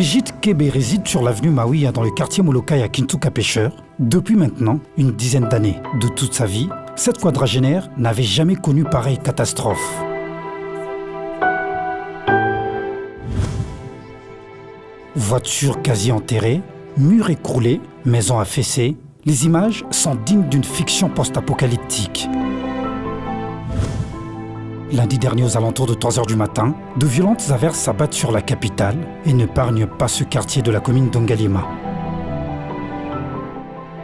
Brigitte Kébé réside sur l'avenue Maouia dans le quartier Molokai à Kintuka Pêcheur depuis maintenant une dizaine d'années. De toute sa vie, cette quadragénaire n'avait jamais connu pareille catastrophe. Voiture quasi enterrée, murs écroulés, maisons affaissées, les images sont dignes d'une fiction post-apocalyptique. Lundi dernier aux alentours de 3h du matin, de violentes averses s'abattent sur la capitale et n'épargnent pas ce quartier de la commune d'Ongalima.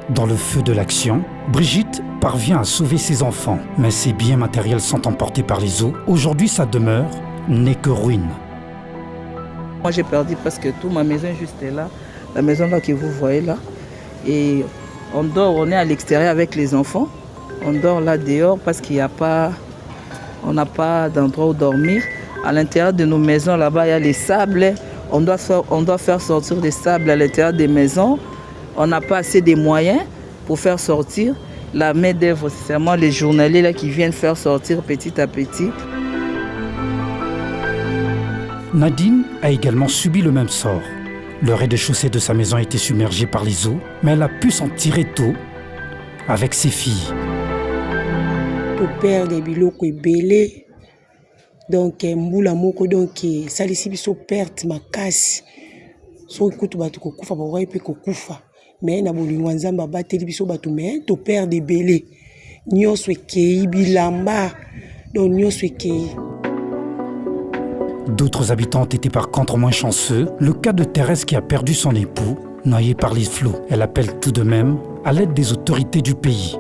Dans le feu de l'action, Brigitte parvient à sauver ses enfants, mais ses biens matériels sont emportés par les eaux. Aujourd'hui, sa demeure n'est que ruine. Moi j'ai perdu parce que toute ma maison est juste là, la maison là que vous voyez là. Et on dort, on est à l'extérieur avec les enfants. On dort là dehors parce qu'il n'y a pas, on n'a pas d'endroit où dormir. À l'intérieur de nos maisons là-bas, il y a les sables. On doit faire sortir des sables à l'intérieur des maisons. On n'a pas assez de moyens pour faire sortir. La main d'œuvre, c'est seulement les journaliers là qui viennent faire sortir petit à petit. Nadine a également subi le même sort. Le rez-de-chaussée de sa maison a été submergé par les eaux, mais elle a pu s'en tirer tôt avec ses filles. Pour perdre des biloko belé, donc mbula moko donc salisi biso perte makasi. So ikutu batu kokufa ba wai pe kokufa. Mais na bolingo nzamba bateli biso batu mais to perdre des belé. Nyoswe kei bilamba. Donc nyoswe kei. D'autres habitants étaient par contre moins chanceux. Le cas de Thérèse qui a perdu son époux, noyé par les flots. Elle appelle tout de même à l'aide des autorités du pays.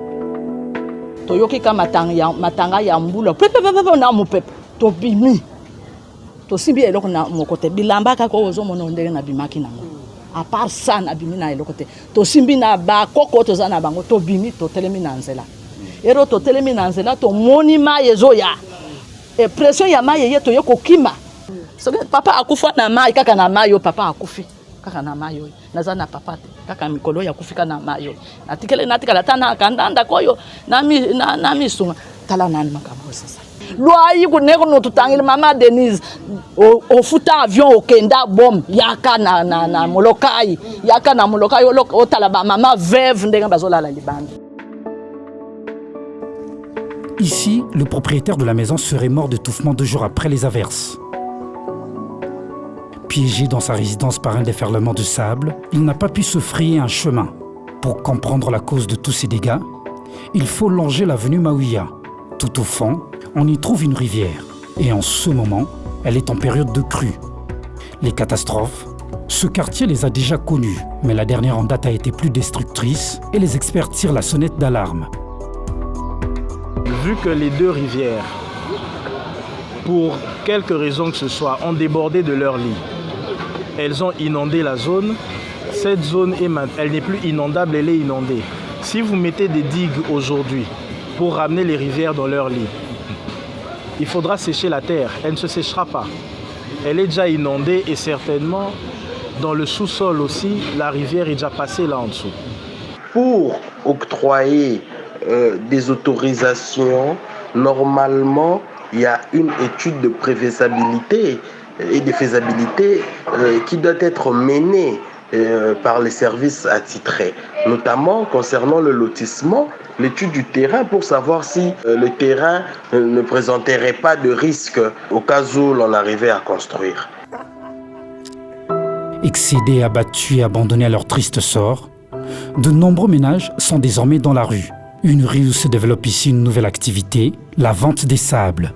Toyokika matanga ya mbula pepe na mopepe to bimi to simbi eloko na mokote bilamba ka ko ozo mona ndenge na bimaki nango a part ça na bimi na eloko te to simbi na ba koko to za na bango to bimi to telemi na nzela ero to telemi na nzela to moni ma yezo ya e pression ya ma ye to yoko kima so papa akufa na mai kaka na mai yo papa akufi kaka na mai yo naza na papa te kaka mikolo ya kufika na mai yo natikala tana kandanda koyo nami sunga tala nani makambo sasa loi kuneko no tutangile mama Denise o futa avion okenda bom yaka na Molokai yaka na Molokai o tala ba mama veuve ndenga bazola la libanda. Ici, le propriétaire de la maison serait mort d'étouffement 2 jours après les averses. Piégé dans sa résidence par un déferlement de sable, il n'a pas pu se frayer un chemin. Pour comprendre la cause de tous ces dégâts, il faut longer l'avenue Maouia. Tout au fond, on y trouve une rivière. Et en ce moment, elle est en période de crue. Les catastrophes, ce quartier les a déjà connues, mais la dernière en date a été plus destructrice et les experts tirent la sonnette d'alarme. Vu que les 2 rivières, pour quelque raison que ce soit, ont débordé de leur lit, elles ont inondé la zone. Cette zone, elle n'est plus inondable, elle est inondée. Si vous mettez des digues aujourd'hui pour ramener les rivières dans leur lit, il faudra sécher la terre. Elle ne se séchera pas. Elle est déjà inondée et certainement, dans le sous-sol aussi, la rivière est déjà passée là en dessous. Pour octroyer des autorisations, normalement, il y a une étude de préfaisabilité et de faisabilité qui doit être menée par les services attitrés, notamment concernant le lotissement, l'étude du terrain pour savoir si le terrain ne présenterait pas de risque au cas où l'on arrivait à construire. Excédés, abattus et abandonnés à leur triste sort, de nombreux ménages sont désormais dans la rue. Une rue où se développe ici une nouvelle activité, la vente des sables.